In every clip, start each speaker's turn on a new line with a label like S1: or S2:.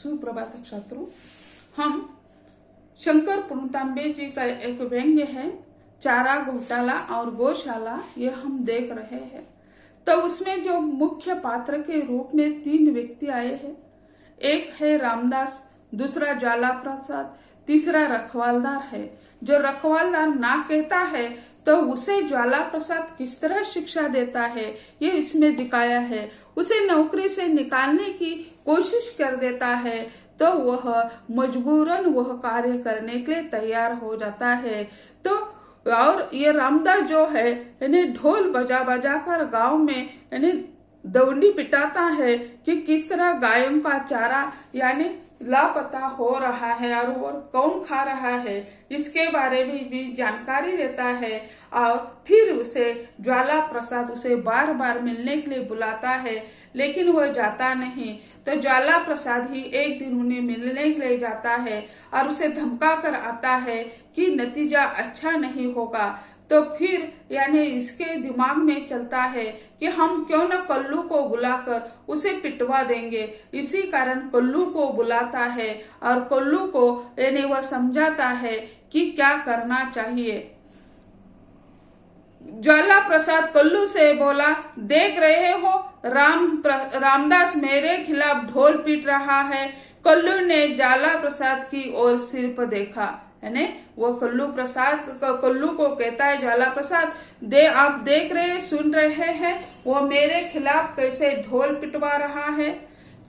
S1: सुप्रभात छात्रों। हम शंकर पुणतांबे जी का एक व्यंग्य है चारा घोटाला और गौशाला, ये हम देख रहे हैं। तो उसमें जो मुख्य पात्र के रूप में 3 व्यक्ति आए हैं, एक है रामदास, दूसरा ज्वाला प्रसाद, तीसरा रखवालदार है। जो रखवालदार ना कहता है तो उसे ज्वाला प्रसाद किस तरह शिक्षा देता है ये इसमें दिखाया है। उसे नौकरी से निकालने की कोशिश कर देता है तो वह मजबूरन वह कार्य करने के लिए तैयार हो जाता है। तो और ये रामदास जो है यानी ढोल बजा बजा कर गाँव में यानी दौड़ी पिटाता है कि किस तरह गायों का चारा यानी लापता हो रहा है और वो कौन खा रहा है इसके बारे में भी जानकारी देता है। और फिर उसे ज्वाला प्रसाद उसे बार बार मिलने के लिए बुलाता है, लेकिन वह जाता नहीं। तो ज्वाला प्रसाद ही एक दिन उन्हें मिलने के लिए जाता है और उसे धमका कर आता है कि नतीजा अच्छा नहीं होगा। तो फिर यानी इसके दिमाग में चलता है कि हम क्यों न कल्लू को बुलाकर उसे पिटवा देंगे। इसी कारण कल्लू को बुलाता है और कल्लू को यानी वह समझाता है कि क्या करना चाहिए। ज्वाला प्रसाद कल्लू से बोला, देख रहे हो रामदास मेरे खिलाफ ढोल पीट रहा है। कल्लू ने ज्वाला प्रसाद की ओर सिर्फ देखा, यानी वो कल्लू को कहता है ज्वाला प्रसाद आप देख रहे सुन रहे हैं वो मेरे खिलाफ कैसे ढोल पिटवा रहा है।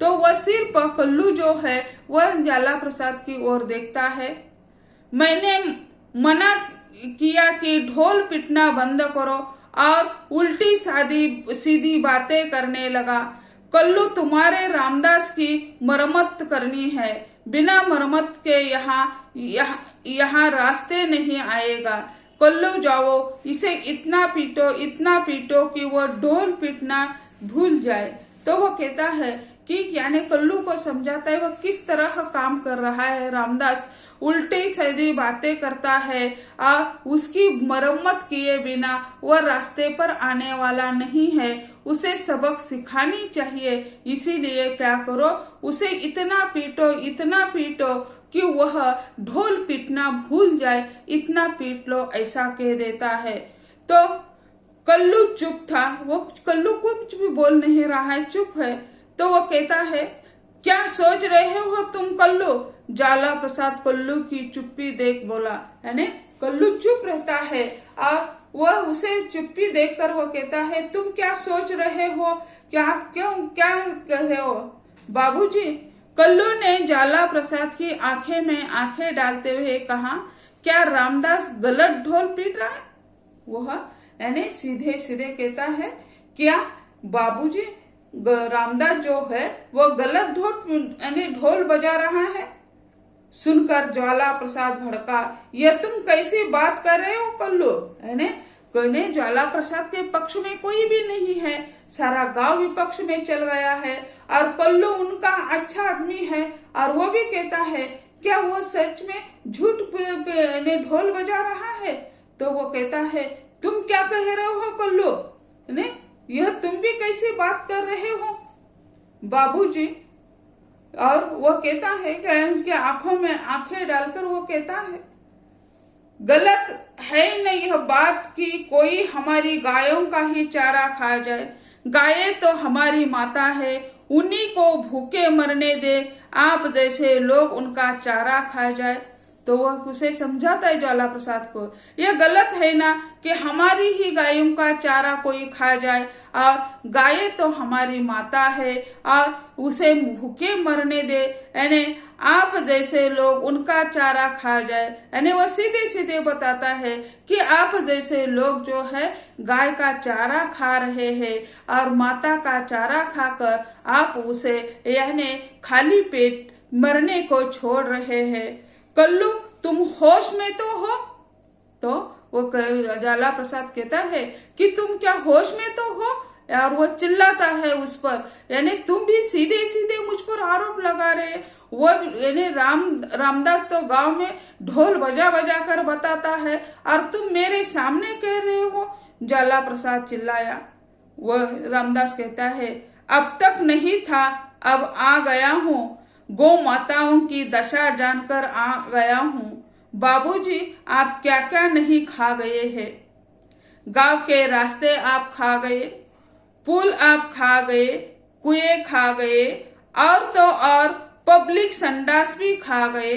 S1: तो वह सिर्फ कल्लू जो है वह ज्वाला प्रसाद की ओर देखता है। मैंने मना किया कि ढोल पिटना बंद करो और उल्टी सीधी बातें करने लगा। कल्लू तुम्हारे रामदास की मरम्मत करनी है, बिना मरम्मत के यहाँ रास्ते नहीं आएगा। कल्लू जाओ इसे इतना पीटो कि वो ढोल पीटना भूल जाए। तो वो कहता है कि यानी कल्लू को समझाता है वह किस तरह काम कर रहा है। रामदास उल्टी सीधी बातें करता है और उसकी मरम्मत किए बिना वह रास्ते पर आने वाला नहीं है। उसे सबक सिखानी चाहिए। इसीलिए क्या करो, उसे इतना पीटो कि वह ढोल पीटना भूल जाए, इतना पीट लो, ऐसा कह देता है। तो कल्लू चुप था, वो कल्लू कुछ भी बोल नहीं रहा है, चुप है। तो वो कहता है क्या सोच रहे हो तुम कल्लू। ज्वाला प्रसाद कल्लू की चुप्पी देख बोला, यानी कल्लू चुप रहता है और वह उसे चुप्पी देखकर वो कहता है तुम क्या सोच रहे हो, क्या आप क्या कह रहे हो बाबूजी। कल्लू ने ज्वाला प्रसाद की आंखें में आंखें डालते हुए कहा, क्या रामदास गलत ढोल पीट रहा है। वह यानी सीधे सीधे कहता है क्या बाबूजी रामदास जो है वो गलत ढोल बजा रहा है। सुनकर ज्वाला प्रसाद भड़का, यह तुम कैसी बात कर रहे हो कल्लू। यानी ज्वाला प्रसाद के पक्ष में कोई भी नहीं है, सारा गांव विपक्ष में चल गया है और कल्लू उनका अच्छा आदमी है। और वो भी कहता है क्या वो सच में झूठ ढोल बजा रहा है। तो वो कहता है तुम क्या कह रहे हो कल्लू, यह तुम भी कैसी बात कर रहे हो बाबूजी। और वो कहता है कि उसकी आंखों में आंखें डालकर वो कहता है गलत है न यह बात कि कोई हमारी गायों का ही चारा खा जाए। गायें तो हमारी माता है, उन्हीं को भूखे मरने दे, आप जैसे लोग उनका चारा खा जाए। तो वह उसे समझाता है ज्वाला प्रसाद को, यह गलत है ना कि हमारी ही गायों का चारा कोई खा जाए, और गायें तो हमारी माता है और उसे भूखे मरने दे, यानी आप जैसे लोग उनका चारा खा जाए। यानी वह सीधे सीधे बताता है कि आप जैसे लोग जो है गाय का चारा खा रहे हैं और माता का चारा खाकर आप उसे यानी खाली पेट मरने को छोड़ रहे हैं। कल्लू तुम होश में तो हो। तो वो ज्वाला प्रसाद कहता है कि तुम क्या होश में तो हो। और वो चिल्लाता है उस पर, यानी तुम भी सीधे सीधे मुझ पर आरोप लगा रहे। वो यानी रामदास तो गांव में ढोल बजा बजा कर बताता है और तुम मेरे सामने कह रहे हो। ज्वाला प्रसाद चिल्लाया। वह रामदास कहता है अब तक नहीं था, अब आ गया हूँ। गौ माताओं की दशा जानकर आ गया हूँ। बाबूजी, आप क्या क्या नहीं खा गए हैं। गांव के रास्ते आप खा गए, पुल आप खा गए, कुएं खा गए, और तो और पब्लिक संडास भी खा गए।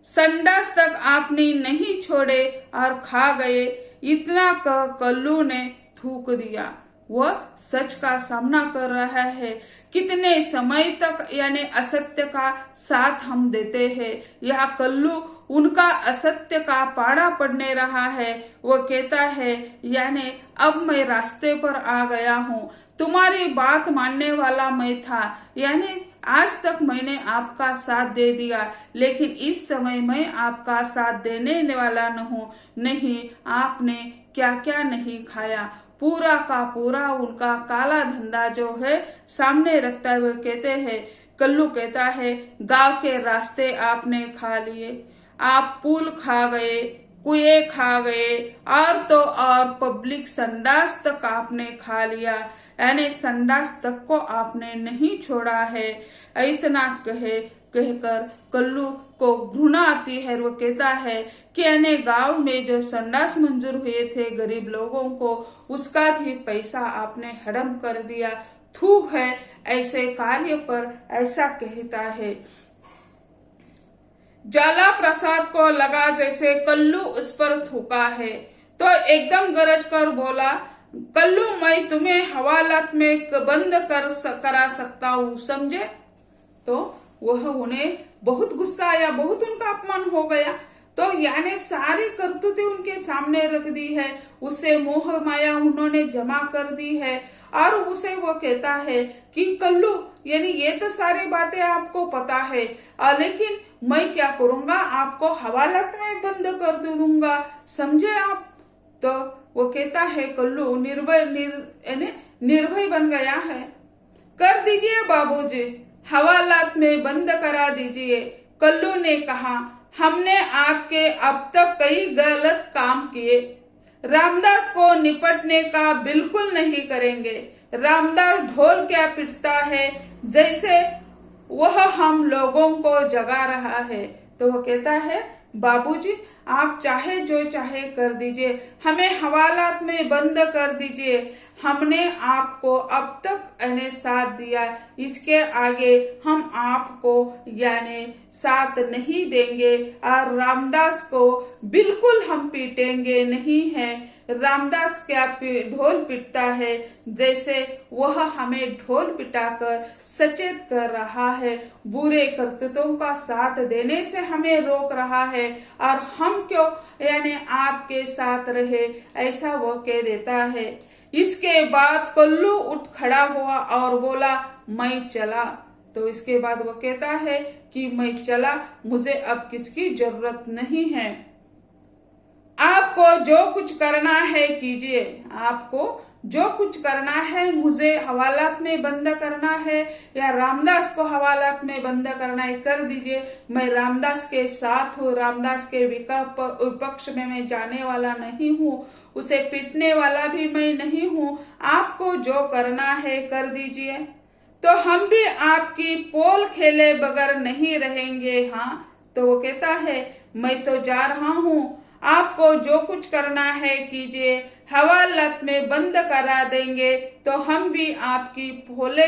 S1: संडास तक आपने नहीं छोड़े और खा गए। इतना कह कल्लू ने थूक दिया। वह सच का सामना कर रहा है। कितने समय तक यानी असत्य का साथ हम देते हैं। यह कल्लू उनका असत्य का पाड़ा पड़ने रहा है। वो कहता है यानी अब मैं रास्ते पर आ गया हूँ। तुम्हारी बात मानने वाला मैं था, यानी आज तक मैंने आपका साथ दे दिया, लेकिन इस समय मैं आपका साथ देने वाला न हूँ। नहीं, आपने क्या क्या नहीं खाया। पूरा का पूरा उनका काला धंधा जो है सामने रखते हुए कहते हैं, कल्लू कहता है गांव के रास्ते आपने खा लिए, आप पुल खा गए, कुएं खा गए, और तो और पब्लिक संडास तक आपने खा लिया, यानी संडास तक को आपने नहीं छोड़ा है। इतना कहकर कल्लू को घृणा आती है। वो कहता है कि यानी गांव में जो संडास मंजूर हुए थे गरीब लोगों को, उसका भी पैसा आपने हड़प कर दिया। थू है ऐसे कार्य पर, ऐसा कहता है। ज्वाला प्रसाद को लगा जैसे कल्लू उस पर थूका है, तो एकदम गरज कर बोला, कल्लू, मैं तुम्हें हवालात में बंद करा सकता हूँ, समझे। तो वह उन्हें बहुत गुस्सा आया, बहुत उनका अपमान हो गया। तो यानी सारी करतूतें उनके सामने रख दी है। उसे मोह माया उन्होंने जमा कर दी है, और उसे वो कहता है कि कल्लू, यानी ये तो सारी बातें आपको पता है, लेकिन मैं क्या करूंगा, आपको हवालात में बंद कर दूंगा, समझे आप। तो वो कहता है कल्लू निर्भय बन गया है। कर दीजिए बाबूजी, हवालात में बंद करा दीजिए। कल्लू ने कहा, हमने आपके अब तक कई गलत काम किए, रामदास को निपटने का बिल्कुल नहीं करेंगे। रामदास ढोल क्या पिटता है जैसे वह हम लोगों को जगा रहा है। तो वो कहता है बाबूजी, आप चाहे जो चाहे कर दीजिए, हमें हवालात में बंद कर दीजिए। हमने आपको अब तक साथ दिया, इसके आगे हम आपको यानी साथ नहीं देंगे, और रामदास को बिल्कुल हम पीटेंगे नहीं है। रामदास क्या ढोल पिटता है जैसे वह हमें ढोल पिटाकर सचेत कर रहा है, बुरे करतूतों का साथ देने से हमें रोक रहा है, और हम क्यों यानी आपके साथ रहे, ऐसा वो कह देता है। इसके बाद कल्लू उठ खड़ा हुआ और बोला, मैं चला। तो इसके बाद वो कहता है कि मैं चला, मुझे अब किसकी जरूरत नहीं है। आपको जो कुछ करना है कीजिए, आपको जो कुछ करना है, मुझे हवालात में बंद करना है या रामदास को हवालात में बंद करना है, कर दीजिए। मैं रामदास के साथ हूँ, रामदास के विपक्ष में मैं जाने वाला नहीं हूँ, उसे पीटने वाला भी मैं नहीं हूँ। आपको जो करना है कर दीजिए। तो हम भी आपकी पोल खेले बगैर नहीं रहेंगे। हाँ, तो वो कहता है मैं तो जा रहा हूँ, आपको जो कुछ करना है कीजिए, हवालात में बंद करा देंगे तो हम भी आपकी पोले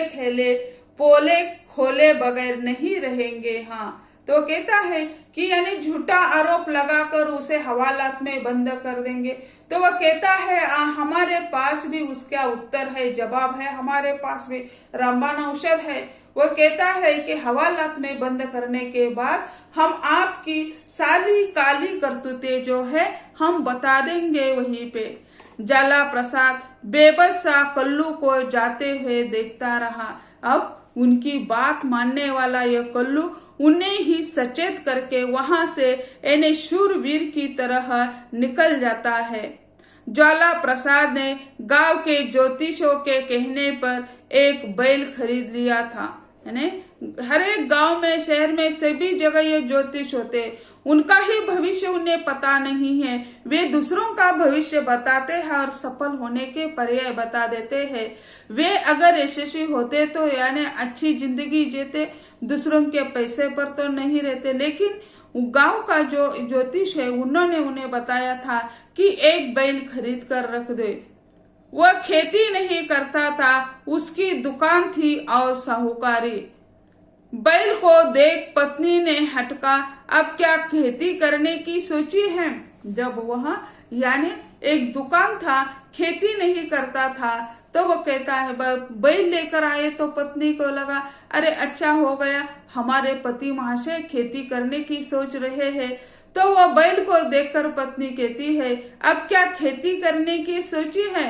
S1: खोले बगैर नहीं रहेंगे। हाँ, तो कहता है कि यानी झूठा आरोप लगाकर उसे हवालात में बंद कर देंगे। तो वह कहता है हमारे पास भी उसका उत्तर है, जवाब है, हमारे पास भी रामबाण औषध है। वो कहता है कि हवालात में बंद करने के बाद हम आपकी सारी काली करतूतें जो है हम बता देंगे वहीं पे। ज्वाला प्रसाद बेबस सा कल्लू को जाते हुए देखता रहा। अब उनकी बात मानने वाला यह कल्लू उन्हें ही सचेत करके वहां से यानी शूरवीर की तरह निकल जाता है। ज्वाला प्रसाद ने गांव के ज्योतिषों के कहने पर एक बैल खरीद लिया था, यानी हर एक गांव में, शहर में, सभी जगह ये ज्योतिष होते हैं। उनका ही भविष्य उन्हें पता नहीं है। वे दूसरों का भविष्य बताते हैं और सफल होने के पर्याय बता देते हैं। वे अगर यशस्वी होते तो यानी अच्छी जिंदगी जीते, दूसरों के पैसे पर तो नहीं रहते। लेकिन गांव का जो ज्योतिष है, उन्होंने उन्हें बताया था कि एक बैल खरीद कर रख दे। वह खेती नहीं करता था, उसकी दुकान थी और साहूकारी। बैल को देख पत्नी ने हटका, अब क्या खेती करने की सोची है। जब वह यानी एक दुकान था, खेती नहीं करता था, तो वो कहता है बैल लेकर आए। तो पत्नी को लगा अरे अच्छा हो गया, हमारे पति महाशय खेती करने की सोच रहे हैं। तो वह बैल को देखकर पत्नी कहती है, अब क्या खेती करने की सोची है।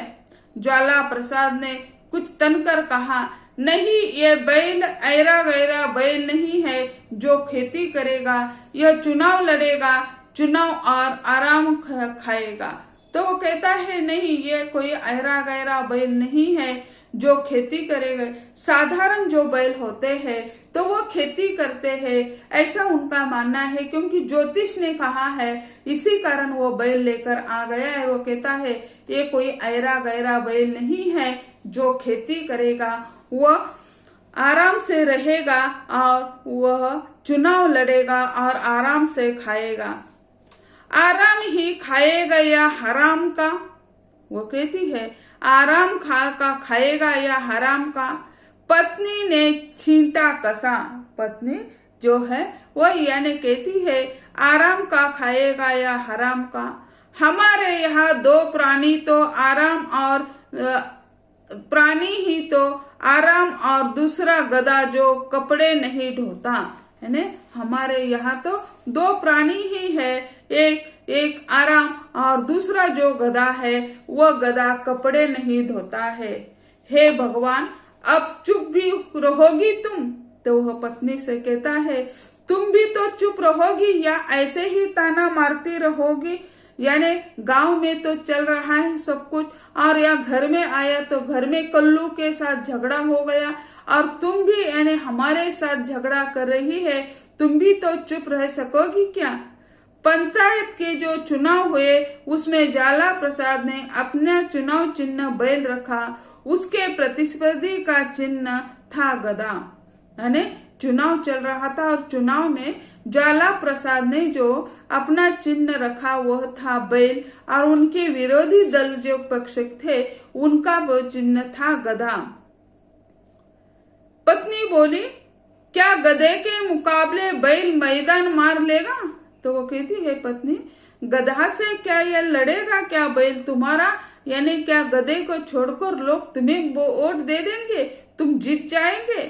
S1: ज्वाला प्रसाद ने कुछ तनकर कहा, नहीं, ये बैल ऐरा गैरा बैल नहीं है जो खेती करेगा। यह चुनाव लड़ेगा, चुनाव और आराम खाएगा। तो वो कहता है नहीं, ये कोई ऐरा गैरा बैल नहीं है जो खेती करेगा। साधारण जो बैल होते हैं तो वो खेती करते हैं, ऐसा उनका मानना है, क्योंकि ज्योतिष ने कहा है, इसी कारण वो बैल लेकर आ गया है। वो कहता है ये कोई ऐरा गैरा बैल नहीं है जो खेती करेगा, वह आराम से रहेगा और वह चुनाव लड़ेगा और आराम से खाएगा। आराम ही खाएगा या हराम का। वो कहती है आराम खाएगा या हराम का। पत्नी ने छींटा कसा। पत्नी जो है वह यानी कहती है आराम का खाएगा या हराम का। हमारे यहाँ दो प्राणी तो आराम और प्राणी ही तो आराम और दूसरा गधा जो कपड़े नहीं ढोता है ने। हमारे यहाँ तो दो प्राणी ही है, एक आराम और दूसरा जो गधा है वह गधा कपड़े नहीं धोता है। हे भगवान, अब चुप भी रहोगी तुम। तो वह पत्नी से कहता है तुम भी तो चुप रहोगी या ऐसे ही ताना मारती रहोगी। यानी गांव में तो चल रहा है सब कुछ, और या घर में आया तो घर में कल्लू के साथ झगड़ा हो गया, और तुम भी यानी हमारे साथ झगड़ा कर रही है, तुम भी तो चुप रह सकोगी क्या। पंचायत के जो चुनाव हुए उसमें ज्वाला प्रसाद ने अपना चुनाव चिन्ह बैल रखा, उसके प्रतिस्पर्धी का चिन्ह था गधा। यानी चुनाव चल रहा था और चुनाव में ज्वाला प्रसाद ने जो अपना चिन्ह रखा वह था बैल, और उनके विरोधी दल जो पक्ष थे उनका वो चिन्ह था गधा। पत्नी बोली क्या गधे के मुकाबले बैल मैदान मार लेगा। तो वो कहती है पत्नी गधा से क्या यह लड़ेगा क्या बैल तुम्हारा, यानी क्या गधे को छोड़कर लोग तुम्हें वोट दे देंगे, तुम जीत जाएंगे।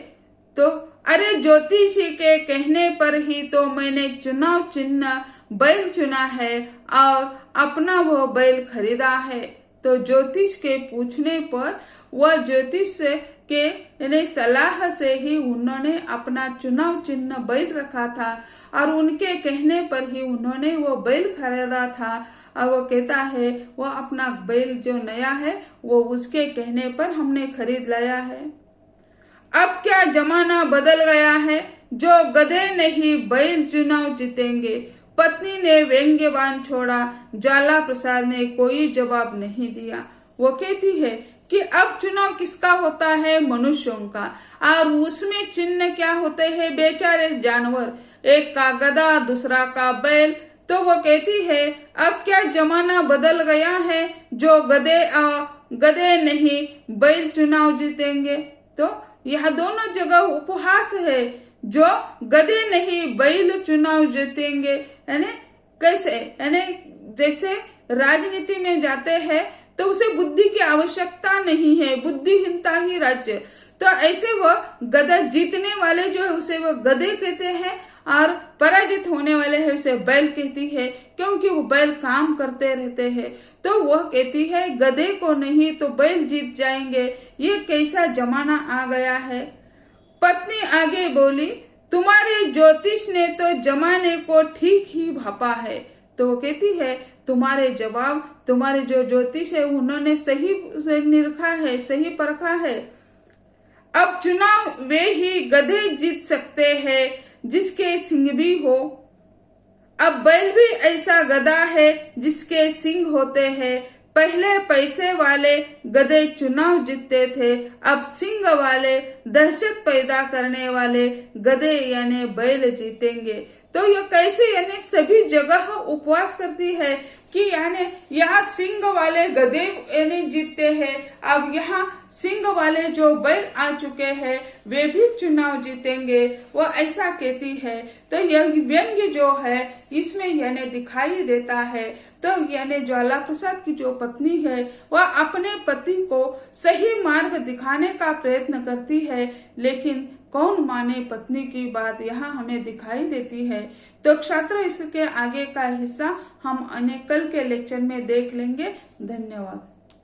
S1: तो अरे ज्योतिषी के कहने पर ही तो मैंने चुनाव चिन्ह बैल चुना है और अपना वो बैल खरीदा है। तो ज्योतिष के पूछने पर वह ज्योतिष के सलाह से ही उन्होंने अपना चुनाव चिन्ह बैल रखा था, और उनके कहने पर ही उन्होंने वो बैल खरीदा था। और वो कहता है वो अपना बैल जो नया है वो उसके कहने पर हमने खरीद लाया है। अब क्या जमाना बदल गया है, जो गधे नहीं बैल चुनाव जीतेंगे। पत्नी ने व्यंग्यबान छोड़ा। ज्वाला प्रसाद ने कोई जवाब नहीं दिया। वो कहती है कि अब चुनाव किसका होता है, मनुष्यों का, और उसमें चिन्ह क्या होते हैं, बेचारे जानवर, एक का गधा दूसरा का बैल। तो वो कहती है अब क्या जमाना बदल गया है, जो गधे नहीं बैल चुनाव जीतेंगे। तो यह दोनों जगह उपहास है, जो गधे नहीं बैल चुनाव जीतेंगे। यानी कैसे, यानी जैसे राजनीति में जाते हैं तो उसे बुद्धि की आवश्यकता नहीं है, बुद्धिहीनता ही राज्य। तो ऐसे वह गधा जीतने वाले जो है उसे वह गधे कहते हैं, और पराजित होने वाले है उसे बैल कहती है, क्योंकि वो बैल काम करते रहते हैं। तो वह कहती है गधे को नहीं तो बैल जीत जाएंगे। ये कैसा जमाना आ गया है। पत्नी आगे बोली तुम्हारे ज्योतिष ने तो जमाने को ठीक ही भापा है। तो वो कहती है तुम्हारे जो ज्योतिष है उन्होंने सही निरखा है, सही परखा है। अब चुनाव वे ही गधे जीत सकते हैं जिसके सिंग भी हो। अब बैल भी ऐसा गधा है जिसके सिंग होते हैं। पहले पैसे वाले गधे चुनाव जीतते थे, अब सिंग वाले दहशत पैदा करने वाले गधे यानी बैल जीतेंगे। तो यह कैसे यानी सभी जगह उपवास करती है कि यानी यहाँ सिंग वाले गधे यानी जीतते हैं, अब यहाँ सिंग वाले जो बैल आ चुके हैं वे भी चुनाव जीतेंगे, वो ऐसा कहती है। तो यह व्यंग्य जो है इसमें यानी दिखाई देता है। तो यानी ज्वाला प्रसाद की जो पत्नी है वह अपने पति को सही मार्ग दिखाने का प्रयत्न करती है, लेकिन कौन माने पत्नी की बात यहाँ हमें दिखाई देती है। तो छात्रों इसके आगे का हिस्सा हम कल के लेक्चर में देख लेंगे। धन्यवाद।